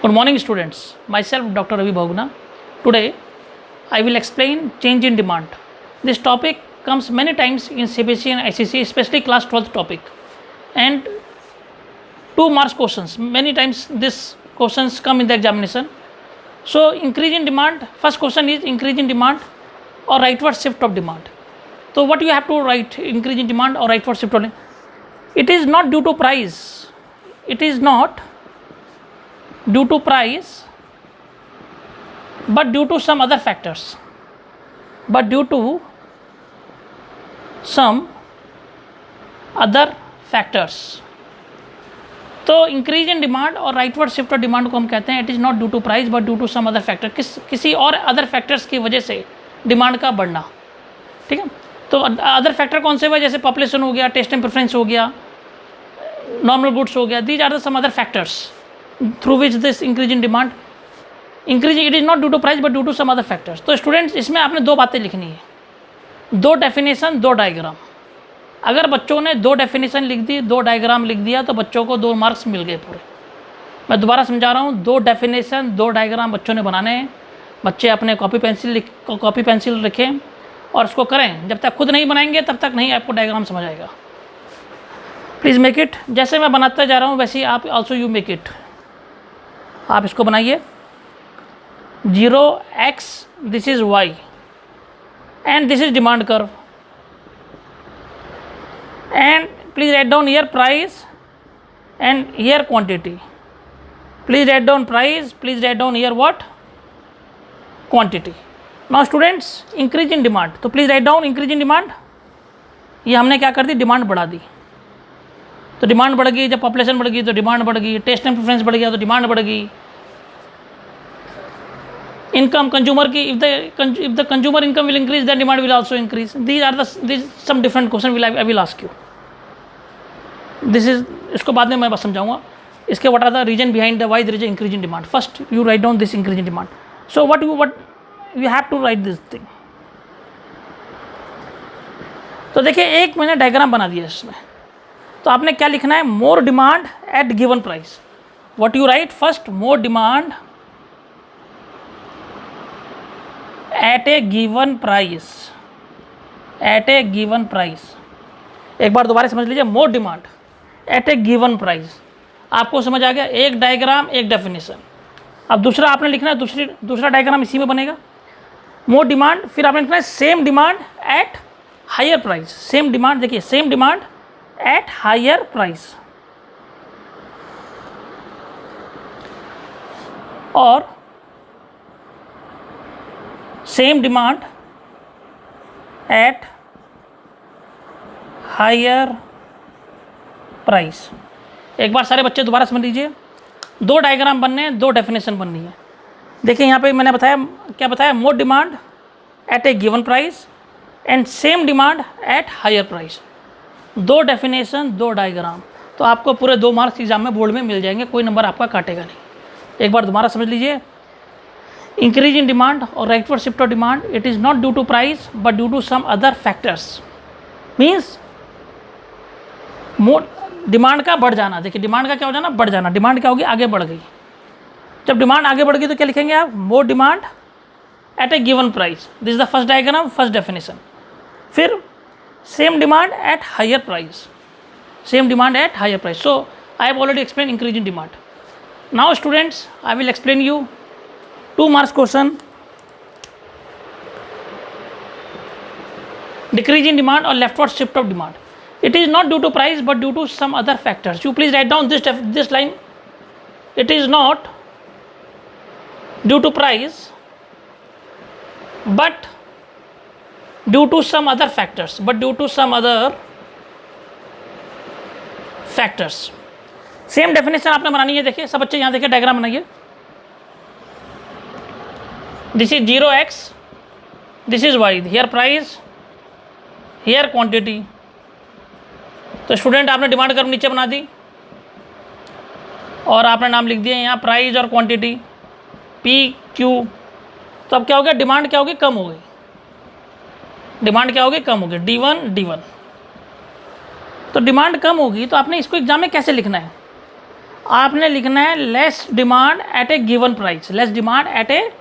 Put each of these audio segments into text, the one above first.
Good morning students, myself Dr. Ravi Bhogna. Today I will explain change in demand. This topic comes many times in CBSE and ICSE, especially class 12th topic, and 2 marks questions. Many times these questions come in the examination. So increase in demand, first question is increase in demand or rightward shift of demand. So what you have to write, increase in demand or rightward shift of demand? It is not due to price. It is not due to price, but due to some other factors. But due to some other factors. तो increase in demand और rightward shift of demand को हम कहते हैं it is not due to price but due to some other factor, किसी और other factors की वजह से डिमांड का बढ़ना. ठीक है, तो अदर फैक्टर कौन से हुए, जैसे पॉपुलेशन हो गया, टेस्ट एंड प्रेफरेंस हो गया, नॉर्मल गुड्स हो गया. These are the some other factors through which this increase in demand increase. It is not due to price but due to some other factors. तो students इसमें आपने 2 बातें लिखनी है, 2 डेफिनेशन 2 डायग्राम. अगर बच्चों ने 2 डेफिनेशन लिख दी, 2 डायग्राम लिख दिया तो बच्चों को 2 मार्क्स मिल गए पूरे. मैं दोबारा समझा रहा हूँ, 2 डेफिनेशन 2 डायग्राम बच्चों ने बनाने हैं. बच्चे अपने कॉपी पेंसिल रखें और उसको करें. जब तक खुद नहीं बनाएंगे तब तक नहीं आपको डायग्राम समझ आएगा. Please make it. जैसे मैं बनाता जा रहा हूँ वैसे ही आप ऑल्सो यू मेक इट. आप इसको बनाइए. 0x this is y and this is demand curve. And please write down here price and here quantity. Please write down price, please write down here what? Quantity. Now students, increase in demand. तो please write down increase in demand. ये हमने क्या कर दी, demand बढ़ा दी. तो demand बढ़ गई, जब पॉपुलेशन बढ़ गई तो डिमांड बढ़ गई, टेस्ट एंड प्रेफरेंस बढ़ गया तो डिमांड बढ़ गई. इनकम कंज्यूमर की, if the consumer income will increase then demand will also increase. These some different question I will ask you. This is, इसको बाद में मैं बस समझाऊंगा. इसके what are the reason behind the why there is increase in demand. First you write down this increase in demand. So what you have to write this thing. तो देखिए एक मैंने डायग्राम बना दिया इसमें. तो आपने क्या लिखना है, more demand at given price. What you write first, more demand at a given price. At a given price. एक बार दोबारा समझ लीजिए, more demand at a given price. आपको समझ आ गया, एक डायग्राम एक डेफिनेशन. अब दूसरा आपने लिखना है, दूसरा डायग्राम इसी में बनेगा. मोर डिमांड, फिर आपने लिखना है same demand at higher price. Same demand, देखिए same demand at higher price. और same demand at higher price. एक बार सारे बच्चे दोबारा समझ लीजिए, 2 डायग्राम बनने हैं, 2 डेफिनेशन बननी है. देखिए यहाँ पे मैंने बताया, क्या बताया, more demand at a given price and same demand at higher price. 2 definition 2 diagram. तो आपको पूरे 2 मार्क्स एग्जाम में बोर्ड में मिल जाएंगे, कोई नंबर आपका काटेगा नहीं. एक बार दोबारा समझ लीजिए, increase in demand or rightward shift of demand, it is not due to price but due to some other factors. Means more demand का बढ़ जाना. देखिए डिमांड का क्या हो जाना, बढ़ जाना. डिमांड क्या होगी, आगे बढ़ गई. जब डिमांड आगे बढ़ गई तो क्या लिखेंगे आप, more demand at a given price. This is the first diagram, first definition. फिर same demand at higher price. Same demand at higher price. So I have already explain increase in demand. Now students I will explain you 2 marks question, decrease in demand or leftward shift of demand. It is not due to price but due to some other factors. You please write down this line. It is not due to price but due to some other factors. But due to some other factors. Same definition आपने बनानी है. देखिए सब बच्चे यहाँ देखिए diagram बनाइए. This is 0x, this is y, here price, here quantity. तो स्टूडेंट आपने डिमांड कर्व नीचे बना दी और आपने नाम लिख दिया यहाँ प्राइस और क्वांटिटी पी क्यू. तो अब क्या हो गया, डिमांड क्या होगी, कम हो गई. डिमांड क्या होगी, कम होगी. D1. तो डिमांड कम होगी तो आपने इसको एग्जाम में कैसे लिखना है. आपने लिखना है less demand at a given price, less demand at a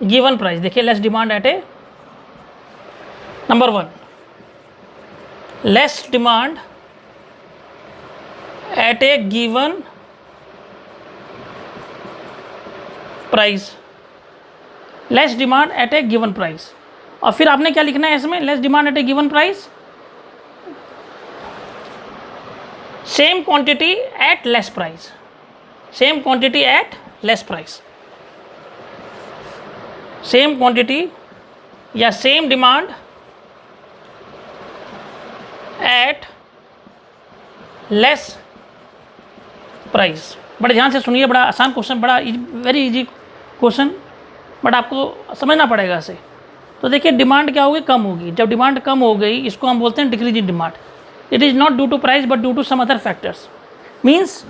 given price. देखिए less demand at a, number 1 less demand at a given price, less demand at a given price. और फिर आपने क्या लिखना है इसमें, less demand at a given price, same quantity at less price, same quantity at less price, same quantity या same demand at less price. बड़े ध्यान से सुनिए, बड़ा आसान क्वेश्चन, बड़ा वेरी इजी क्वेश्चन, बट आपको समझना पड़ेगा इसे। तो देखिए डिमांड क्या होगी, कम होगी। जब डिमांड कम हो गई, इसको हम बोलते हैं decrease in demand. It is not due to price but due to some other factors. Means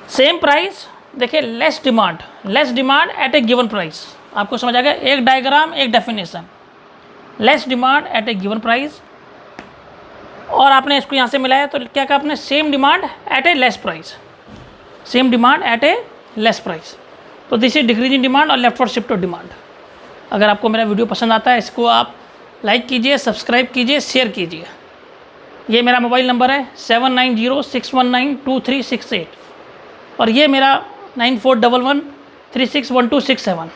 same price, देखिए less demand at a given price. आपको समझ आ गया, एक डायग्राम एक definition, less demand at a given price, और आपने इसको यहाँ से मिलाया तो क्या कहा आपने, same demand at a less price, same demand at a less price. तो this is decrease in demand और लेफ्टवर्ड शिफ्ट ऑफ डिमांड। अगर आपको मेरा वीडियो पसंद आता है, इसको आप लाइक कीजिए, सब्सक्राइब कीजिए, शेयर कीजिए। ये मेरा मोबाइल नंबर है 7906192368 और ये मेरा 9411361267।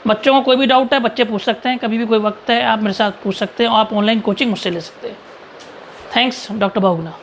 बच्चों को कोई भी डाउट है बच्चे पूछ सकते हैं, कभी भी कोई वक्त है आप मेरे साथ पूछ सकते हैं, और आप ऑनलाइन कोचिंग मुझसे ले सकते हैं। Thanks doctor Bahuguna.